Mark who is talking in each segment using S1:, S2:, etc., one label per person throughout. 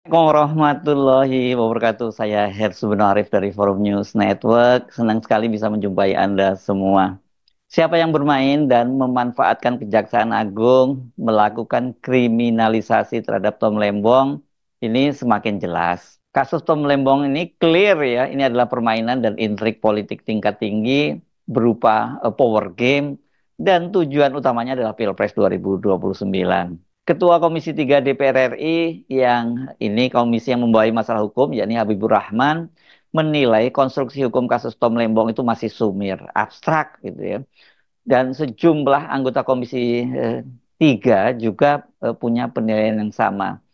S1: Warahmatullahi wabarakatuh. Saya Hersu Arif dari Forum News Network. Senang sekali bisa menjumpai Anda semua. Siapa yang bermain dan memanfaatkan Kejaksaan Agung melakukan kriminalisasi terhadap Tom Lembong ini semakin jelas. Kasus Tom Lembong ini clear ya, ini adalah permainan dan intrik politik tingkat tinggi berupa power game dan tujuan utamanya adalah Pilpres 2029. Ketua Komisi 3 DPR RI yang ini komisi yang membawahi masalah hukum, yakni Habibur Rahman, menilai konstruksi hukum kasus Tom Lembong itu masih sumir, abstrak gitu ya. Dan sejumlah anggota Komisi 3 juga punya penilaian yang sama.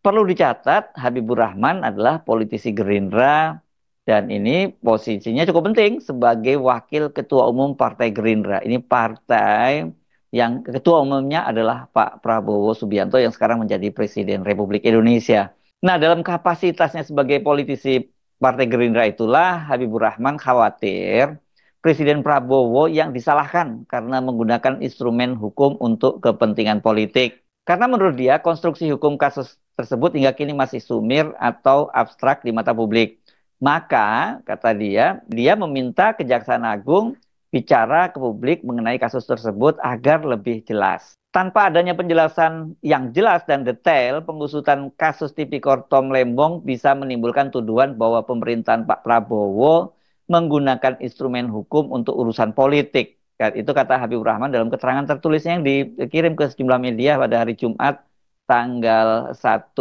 S1: Perlu dicatat, Habibur Rahman adalah politisi Gerindra dan ini posisinya cukup penting sebagai wakil ketua umum Partai Gerindra. Ini partai yang ketua umumnya adalah Pak Prabowo Subianto yang sekarang menjadi Presiden Republik Indonesia. Nah, dalam kapasitasnya sebagai politisi Partai Gerindra itulah Habibur Rahman khawatir Presiden Prabowo yang disalahkan karena menggunakan instrumen hukum untuk kepentingan politik. Karena menurut dia konstruksi hukum kasus tersebut hingga kini masih sumir atau abstrak di mata publik. Maka, kata dia meminta Kejaksaan Agung bicara ke publik mengenai kasus tersebut agar lebih jelas. Tanpa adanya penjelasan yang jelas dan detail, pengusutan kasus tipikor Tom Lembong bisa menimbulkan tuduhan bahwa pemerintahan Pak Prabowo menggunakan instrumen hukum untuk urusan politik. Itu kata Habibur Rahman dalam keterangan tertulisnya yang dikirim ke sejumlah media pada hari Jumat tanggal 1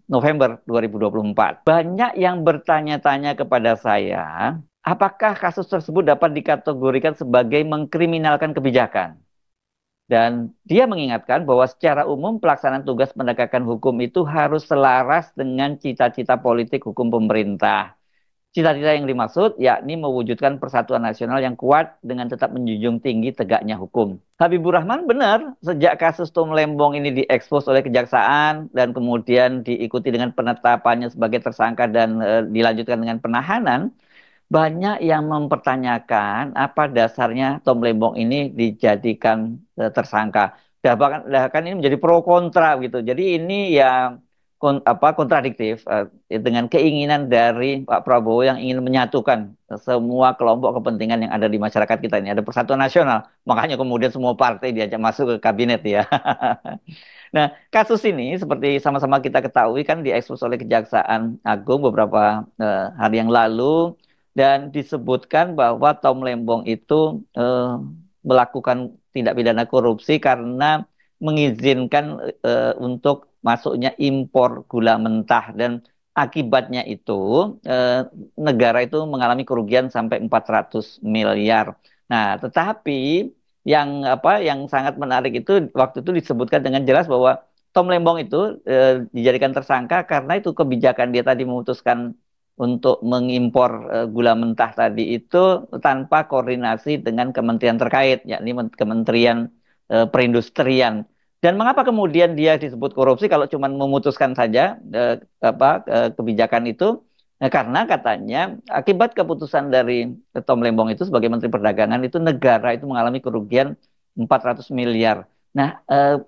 S1: November 2024. Banyak yang bertanya-tanya kepada saya, apakah kasus tersebut dapat dikategorikan sebagai mengkriminalkan kebijakan? Dan dia mengingatkan bahwa secara umum pelaksanaan tugas penegakan hukum itu harus selaras dengan cita-cita politik hukum pemerintah. Cita-cita yang dimaksud yakni mewujudkan persatuan nasional yang kuat dengan tetap menjunjung tinggi tegaknya hukum. Habibur Rahman benar, sejak kasus Tom Lembong ini diekspos oleh kejaksaan dan kemudian diikuti dengan penetapannya sebagai tersangka dan dilanjutkan dengan penahanan, banyak yang mempertanyakan apa dasarnya Tom Lembong ini dijadikan tersangka. Bahkan ini menjadi pro kontra gitu. Jadi ini ya kontradiktif dengan keinginan dari Pak Prabowo yang ingin menyatukan semua kelompok kepentingan yang ada di masyarakat kita ini. Ada persatuan nasional. Makanya kemudian semua partai diajak masuk ke kabinet ya. Nah, kasus ini seperti sama-sama kita ketahui kan diekspos oleh Kejaksaan Agung beberapa hari yang lalu dan disebutkan bahwa Tom Lembong itu melakukan tindak pidana korupsi karena mengizinkan untuk masuknya impor gula mentah dan akibatnya itu negara itu mengalami kerugian sampai 400 miliar. Nah, tetapi yang sangat menarik itu waktu itu disebutkan dengan jelas bahwa Tom Lembong itu dijadikan tersangka karena itu kebijakan dia tadi memutuskan untuk mengimpor gula mentah tadi itu tanpa koordinasi dengan kementerian terkait, yakni Kementerian Perindustrian. Dan mengapa kemudian dia disebut korupsi kalau cuma memutuskan saja kebijakan itu? Karena katanya akibat keputusan dari Tom Lembong itu sebagai Menteri Perdagangan itu negara itu mengalami kerugian 400 miliar. Nah,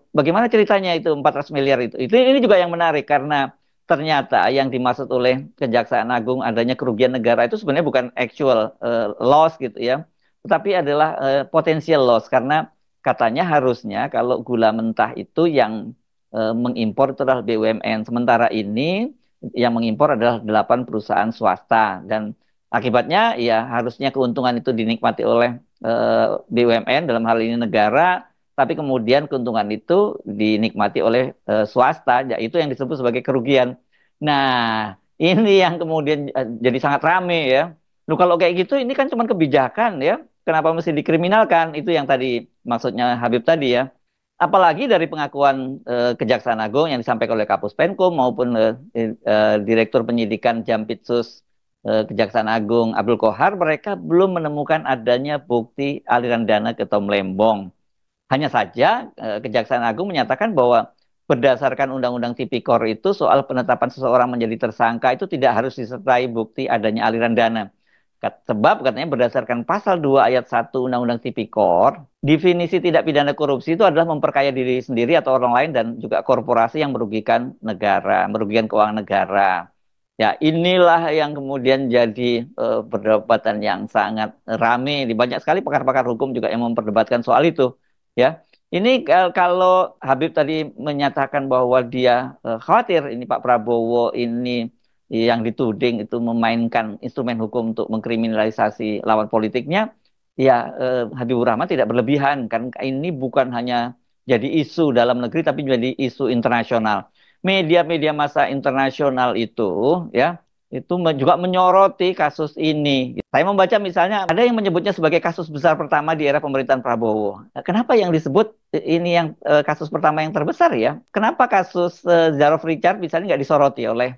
S1: bagaimana ceritanya itu 400 miliar itu? Ini juga yang menarik karena ternyata yang dimaksud oleh Kejaksaan Agung adanya kerugian negara itu sebenarnya bukan actual loss gitu ya, tetapi adalah potential loss karena katanya harusnya kalau gula mentah itu yang mengimpor itu adalah BUMN. Sementara ini yang mengimpor adalah 8 perusahaan swasta dan akibatnya ya harusnya keuntungan itu dinikmati oleh BUMN dalam hal ini negara, tapi kemudian keuntungan itu dinikmati oleh swasta, ya itu yang disebut sebagai kerugian. Nah, ini yang kemudian jadi sangat rame ya. Loh, kalau kayak gitu ini kan cuma kebijakan ya. Kenapa mesti dikriminalkan? Itu yang tadi maksudnya Habib tadi ya. Apalagi dari pengakuan Kejaksaan Agung yang disampaikan oleh Kapus Penkum maupun Direktur Penyidikan Jampitsus Kejaksaan Agung Abdul Qohar, mereka belum menemukan adanya bukti aliran dana ke Tom Lembong. Hanya saja Kejaksaan Agung menyatakan bahwa berdasarkan Undang-Undang Tipikor itu soal penetapan seseorang menjadi tersangka itu tidak harus disertai bukti adanya aliran dana. Sebab katanya berdasarkan pasal 2 ayat 1 Undang-Undang Tipikor, definisi tidak pidana korupsi itu adalah memperkaya diri sendiri atau orang lain dan juga korporasi yang merugikan negara, merugikan keuangan negara. Ya, inilah yang kemudian jadi perdebatan yang sangat ramai. Di banyak sekali pakar-pakar hukum juga yang memperdebatkan soal itu. Ya, ini kalau Habib tadi menyatakan bahwa dia khawatir ini Pak Prabowo ini yang dituding itu memainkan instrumen hukum untuk mengkriminalisasi lawan politiknya, ya Habibur Rahman tidak berlebihan kan ini bukan hanya jadi isu dalam negeri tapi jadi isu internasional. Media-media massa internasional ya itu juga menyoroti kasus ini. Saya membaca misalnya ada yang menyebutnya sebagai kasus besar pertama di era pemerintahan Prabowo. Kenapa yang disebut ini yang kasus pertama yang terbesar ya? Kenapa kasus Zarof Richard misalnya nggak disoroti oleh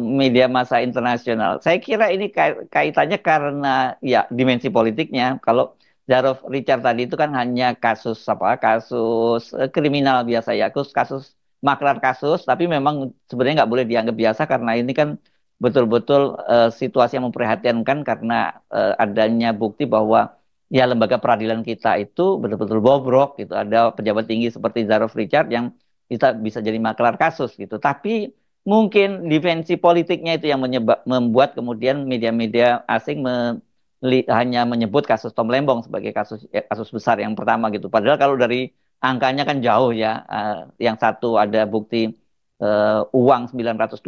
S1: media massa internasional? Saya kira ini kaitannya karena ya dimensi politiknya. Kalau Zarof Richard tadi itu kan hanya kasus apa? Kasus kriminal biasa ya, kasus maklar kasus, tapi memang sebenarnya nggak boleh dianggap biasa karena ini kan betul-betul situasi yang memprihatinkan karena adanya bukti bahwa ya lembaga peradilan kita itu betul-betul bobrok gitu. Ada pejabat tinggi seperti Zarof Richard yang kita bisa jadi maklar kasus gitu. Tapi mungkin dimensi politiknya itu yang membuat kemudian media-media asing hanya menyebut kasus Tom Lembong sebagai kasus besar yang pertama gitu. Padahal kalau dari angkanya kan jauh ya. Yang satu ada bukti uang 920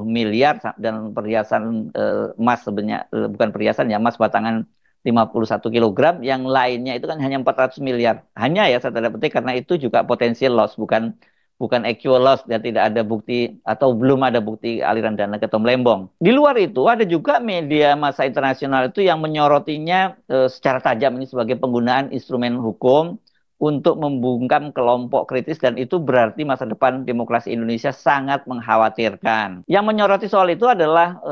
S1: miliar dan perhiasan emas sebenarnya bukan perhiasan ya emas batangan 51 kilogram, yang lainnya itu kan hanya 400 miliar. Hanya ya saya tanda petik karena itu juga potensial loss bukan bukan actual loss dan tidak ada bukti atau belum ada bukti aliran dana ke Tom Lembong. Di luar itu ada juga media massa internasional itu yang menyorotinya secara tajam ini sebagai penggunaan instrumen hukum untuk membungkam kelompok kritis dan itu berarti masa depan demokrasi Indonesia sangat mengkhawatirkan. Yang menyoroti soal itu adalah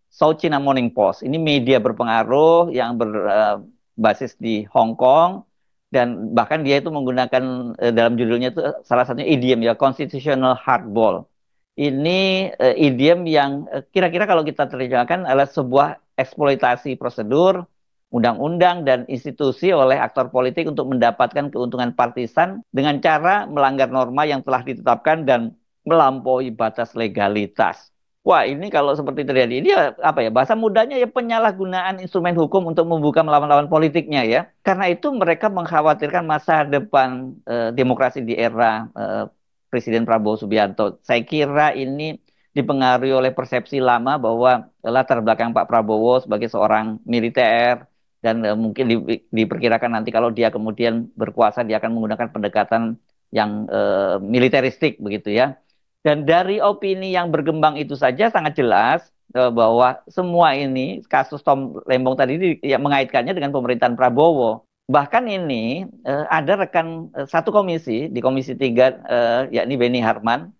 S1: South China Morning Post. Ini media berpengaruh yang berbasis di Hong Kong dan bahkan dia itu menggunakan dalam judulnya itu salah satunya idiom ya constitutional hardball. Ini idiom yang kira-kira kalau kita terjemahkan adalah sebuah eksploitasi prosedur, undang-undang, dan institusi oleh aktor politik untuk mendapatkan keuntungan partisan dengan cara melanggar norma yang telah ditetapkan dan melampaui batas legalitas. Wah, ini kalau seperti terjadi, ini ya, apa ya, bahasa mudanya ya penyalahgunaan instrumen hukum untuk membuka melawan-lawan politiknya ya. Karena itu mereka mengkhawatirkan masa depan demokrasi di era Presiden Prabowo Subianto. Saya kira ini dipengaruhi oleh persepsi lama bahwa latar belakang Pak Prabowo sebagai seorang militer dan mungkin diperkirakan nanti kalau dia kemudian berkuasa dia akan menggunakan pendekatan yang militeristik begitu ya. Dan dari opini yang berkembang itu saja sangat jelas bahwa semua ini kasus Tom Lembong tadi ya, mengaitkannya dengan pemerintahan Prabowo. Bahkan ini ada rekan satu komisi di Komisi 3 yakni Beni Harman.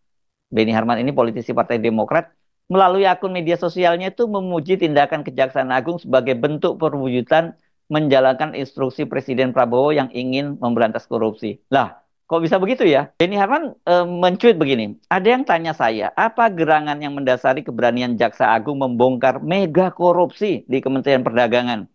S1: Beni Harman ini politisi Partai Demokrat melalui akun media sosialnya itu memuji tindakan Kejaksaan Agung sebagai bentuk perwujudan menjalankan instruksi Presiden Prabowo yang ingin memberantas korupsi. Lah, kok bisa begitu ya? Beni Harman mencuit begini, ada yang tanya saya, apa gerangan yang mendasari keberanian Jaksa Agung membongkar mega korupsi di Kementerian Perdagangan?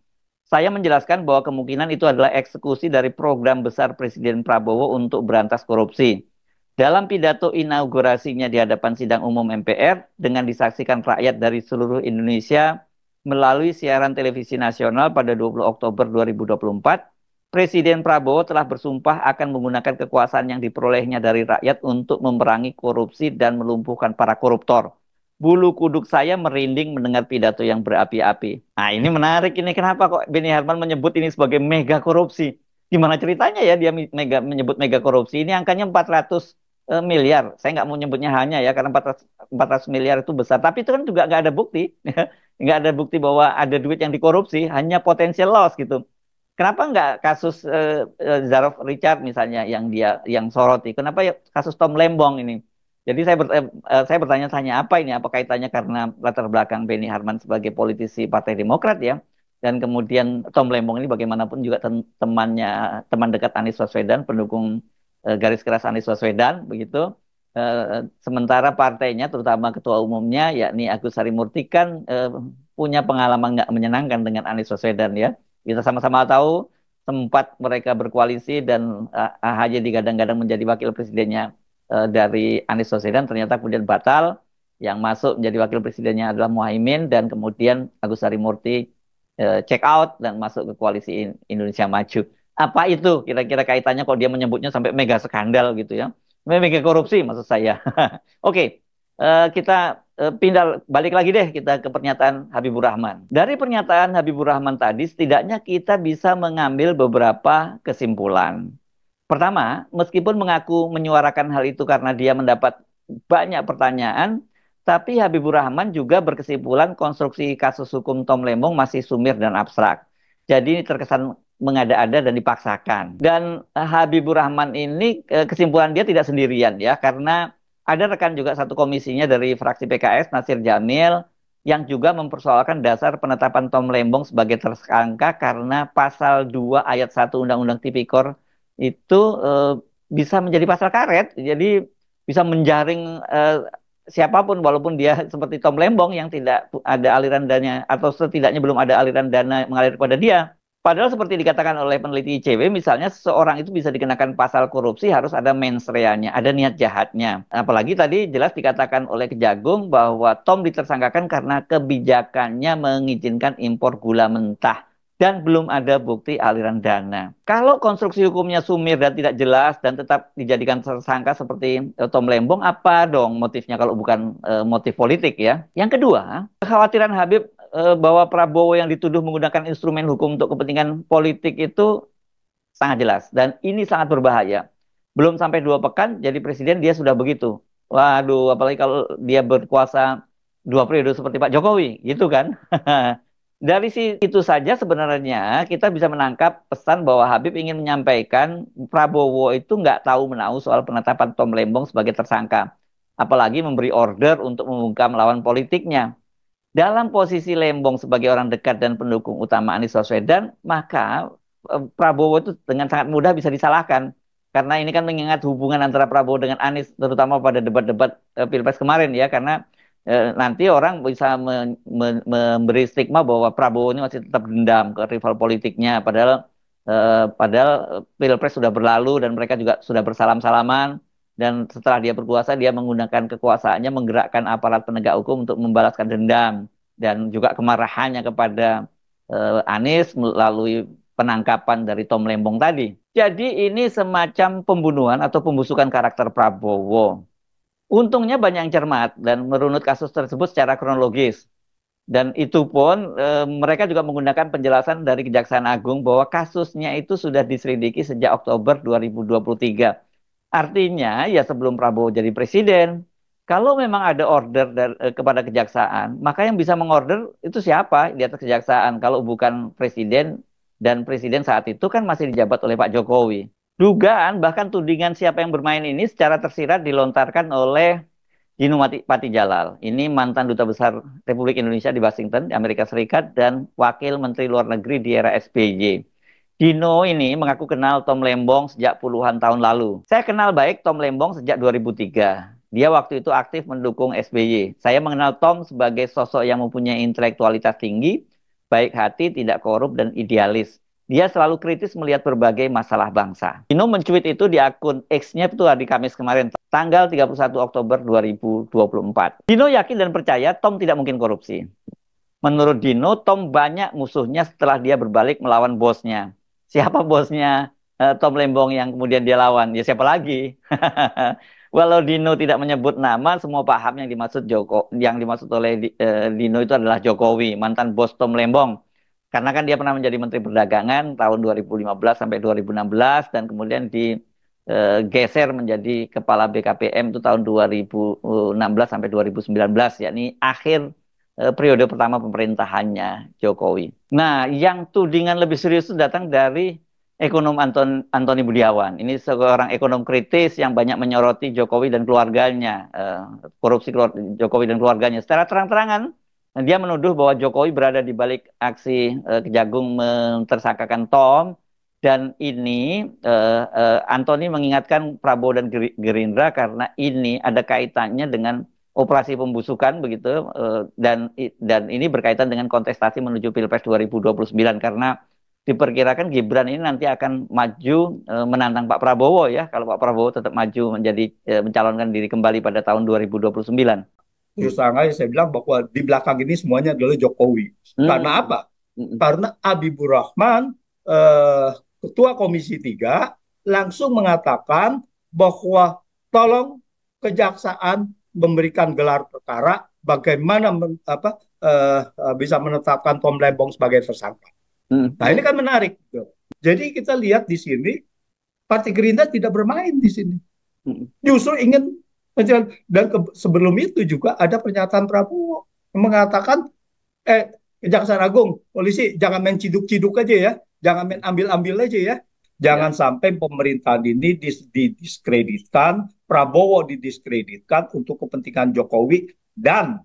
S1: Saya menjelaskan bahwa kemungkinan itu adalah eksekusi dari program besar Presiden Prabowo untuk berantas korupsi. Dalam pidato inaugurasinya di hadapan sidang umum MPR dengan disaksikan rakyat dari seluruh Indonesia melalui siaran televisi nasional pada 20 Oktober 2024, Presiden Prabowo telah bersumpah akan menggunakan kekuasaan yang diperolehnya dari rakyat untuk memerangi korupsi dan melumpuhkan para koruptor. Bulu kuduk saya merinding mendengar pidato yang berapi-api. Nah, ini menarik ini. Kenapa kok Beni Harman menyebut ini sebagai mega korupsi? Gimana ceritanya ya dia menyebut mega korupsi? Ini angkanya 400 miliar. Saya nggak mau nyebutnya hanya ya, karena 400 miliar itu besar. Tapi itu kan juga nggak ada bukti. Nggak ada bukti bahwa ada duit yang dikorupsi, hanya potensial loss gitu. Kenapa nggak kasus Zarof Richard misalnya yang soroti? Kenapa ya kasus Tom Lembong ini? Jadi saya bertanya-tanya apa ini? Apa kaitannya karena latar belakang Beni Harman sebagai politisi Partai Demokrat ya? Dan kemudian Tom Lembong ini bagaimanapun juga teman dekat Anies Baswedan, pendukung garis keras Anies Baswedan begitu. Sementara partainya terutama ketua umumnya yakni Agus Harimurti kan punya pengalaman nggak menyenangkan dengan Anies Baswedan ya. Kita sama-sama tahu sempat mereka berkoalisi dan AHY digadang-gadang menjadi wakil presidennya dari Anies Baswedan, ternyata kemudian batal. Yang masuk menjadi wakil presidennya adalah Muhaimin, dan kemudian Agus Harimurti check out dan masuk ke koalisi Indonesia Maju. Apa itu kira-kira kaitannya kalau dia menyebutnya sampai mega skandal gitu ya? Mega korupsi maksud saya. Oke, kita pindah balik lagi deh kita ke pernyataan Habibur Rahman. Dari pernyataan Habibur Rahman tadi, setidaknya kita bisa mengambil beberapa kesimpulan. Pertama, meskipun mengaku menyuarakan hal itu karena dia mendapat banyak pertanyaan, tapi Habibur Rahman juga berkesimpulan konstruksi kasus hukum Tom Lembong masih sumir dan abstrak. Jadi terkesan mengada-ada dan dipaksakan. Dan Habibur Rahman ini kesimpulan dia tidak sendirian ya, karena ada rekan juga satu komisinya dari fraksi PKS, Nasir Jamil, yang juga mempersoalkan dasar penetapan Tom Lembong sebagai tersangka karena pasal 2 ayat 1 Undang-Undang Tipikor itu bisa menjadi pasal karet. Jadi bisa menjaring siapapun walaupun dia seperti Tom Lembong yang tidak ada aliran dana atau setidaknya belum ada aliran dana mengalir kepada dia. Padahal seperti dikatakan oleh peneliti ICW, misalnya seseorang itu bisa dikenakan pasal korupsi harus ada mens reanya, ada niat jahatnya. Apalagi tadi jelas dikatakan oleh Kejagung bahwa Tom ditersangkakan karena kebijakannya mengizinkan impor gula mentah dan belum ada bukti aliran dana. Kalau konstruksi hukumnya sumir dan tidak jelas dan tetap dijadikan tersangka seperti Tom Lembong, apa dong motifnya kalau bukan motif politik ya? Yang kedua, kekhawatiran Habib bahwa Prabowo yang dituduh menggunakan instrumen hukum untuk kepentingan politik itu sangat jelas. Dan ini sangat berbahaya. Belum sampai 2 pekan jadi presiden dia sudah begitu. Waduh, apalagi kalau dia berkuasa 2 periode seperti Pak Jokowi, gitu kan? Dari itu saja sebenarnya kita bisa menangkap pesan bahwa Habib ingin menyampaikan Prabowo itu nggak tahu menahu soal penetapan Tom Lembong sebagai tersangka. Apalagi memberi order untuk membungkam lawan politiknya. Dalam posisi Lembong sebagai orang dekat dan pendukung utama Anies Baswedan, maka Prabowo itu dengan sangat mudah bisa disalahkan. Karena ini kan mengingat hubungan antara Prabowo dengan Anies, terutama pada debat-debat Pilpres kemarin ya, karena nanti orang bisa memberi stigma bahwa Prabowo ini masih tetap dendam ke rival politiknya, padahal Pilpres sudah berlalu dan mereka juga sudah bersalam-salaman. Dan setelah dia berkuasa, dia menggunakan kekuasaannya menggerakkan aparat penegak hukum untuk membalaskan dendam dan juga kemarahannya kepada Anies melalui penangkapan dari Tom Lembong tadi. Jadi ini semacam pembunuhan atau pembusukan karakter Prabowo. Untungnya banyak yang cermat dan merunut kasus tersebut secara kronologis. Dan itu pun mereka juga menggunakan penjelasan dari Kejaksaan Agung bahwa kasusnya itu sudah diselidiki sejak Oktober 2023. Artinya ya sebelum Prabowo jadi presiden, kalau memang ada order kepada kejaksaan, maka yang bisa mengorder itu siapa di atas kejaksaan kalau bukan presiden, dan presiden saat itu kan masih dijabat oleh Pak Jokowi. Dugaan bahkan tudingan siapa yang bermain ini secara tersirat dilontarkan oleh Dino Patijalal. Ini mantan duta besar Republik Indonesia di Washington, di Amerika Serikat, dan wakil Menteri Luar Negeri di era SBY. Dino ini mengaku kenal Tom Lembong sejak puluhan tahun lalu. Saya kenal baik Tom Lembong sejak 2003. Dia waktu itu aktif mendukung SBY. Saya mengenal Tom sebagai sosok yang mempunyai intelektualitas tinggi, baik hati, tidak korup, dan idealis. Dia selalu kritis melihat berbagai masalah bangsa. Dino mencuit itu di akun X-nya itu hari Kamis kemarin, tanggal 31 Oktober 2024. Dino yakin dan percaya Tom tidak mungkin korupsi. Menurut Dino, Tom banyak musuhnya setelah dia berbalik melawan bosnya. Siapa bosnya Tom Lembong yang kemudian dia lawan? Ya siapa lagi? Walau Dino tidak menyebut nama, semua paham yang dimaksud oleh Dino itu adalah Jokowi, mantan bos Tom Lembong. Karena kan dia pernah menjadi Menteri Perdagangan tahun 2015 sampai 2016 dan kemudian digeser menjadi Kepala BKPM itu tahun 2016 sampai 2019, yakni akhir periode pertama pemerintahannya Jokowi. Nah, yang tudingan lebih serius itu datang dari ekonom Antoni Budiawan. Ini seorang ekonom kritis yang banyak menyoroti Jokowi dan keluarganya, korupsi Jokowi dan keluarganya secara terang-terangan. Dia menuduh bahwa Jokowi berada di balik aksi Kejagung mentersangkakan Tom. Dan ini Antoni mengingatkan Prabowo dan Gerindra karena ini ada kaitannya dengan operasi pembusukan begitu, dan ini berkaitan dengan kontestasi menuju Pilpres 2029 karena diperkirakan Gibran ini nanti akan maju menantang Pak Prabowo ya, kalau Pak Prabowo tetap maju menjadi mencalonkan diri kembali pada tahun 2029.
S2: Terus terang aja saya bilang bahwa di belakang ini semuanya adalah Jokowi. Karena
S1: Hmm.
S2: apa?
S1: Hmm.
S2: Karena Habibur Rahman, eh, Ketua Komisi 3, langsung mengatakan bahwa tolong kejaksaan memberikan gelar perkara bagaimana bisa menetapkan Tom Lembong sebagai tersangka.
S1: Hmm.
S2: Nah ini kan menarik. Gitu. Jadi kita lihat di sini Partai Gerindra tidak bermain di sini.
S1: Hmm.
S2: Justru ingin dan sebelum itu juga ada pernyataan Prabowo yang mengatakan Kejaksaan Agung, polisi jangan main ciduk-ciduk aja ya, jangan main ambil-ambil aja ya.
S1: Ya.
S2: Jangan sampai pemerintahan ini didiskreditkan, Prabowo didiskreditkan untuk kepentingan Jokowi dan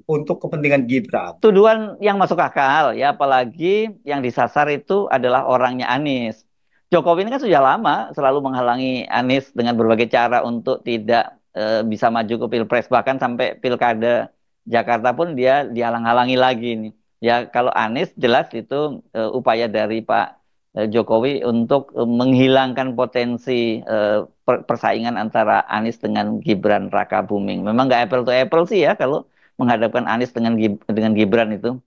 S2: untuk kepentingan Gibran.
S1: Tuduhan yang masuk akal ya, apalagi yang disasar itu adalah orangnya Anies. Jokowi ini kan sudah lama selalu menghalangi Anies dengan berbagai cara untuk tidak bisa maju ke Pilpres, bahkan sampai Pilkada Jakarta pun dia dihalang-halangi lagi nih. Ya kalau Anies jelas itu upaya dari Pak Jokowi untuk menghilangkan potensi persaingan antara Anies dengan Gibran Raka Buming. Memang nggak apple to apple sih ya kalau menghadapkan Anies dengan Gibran itu.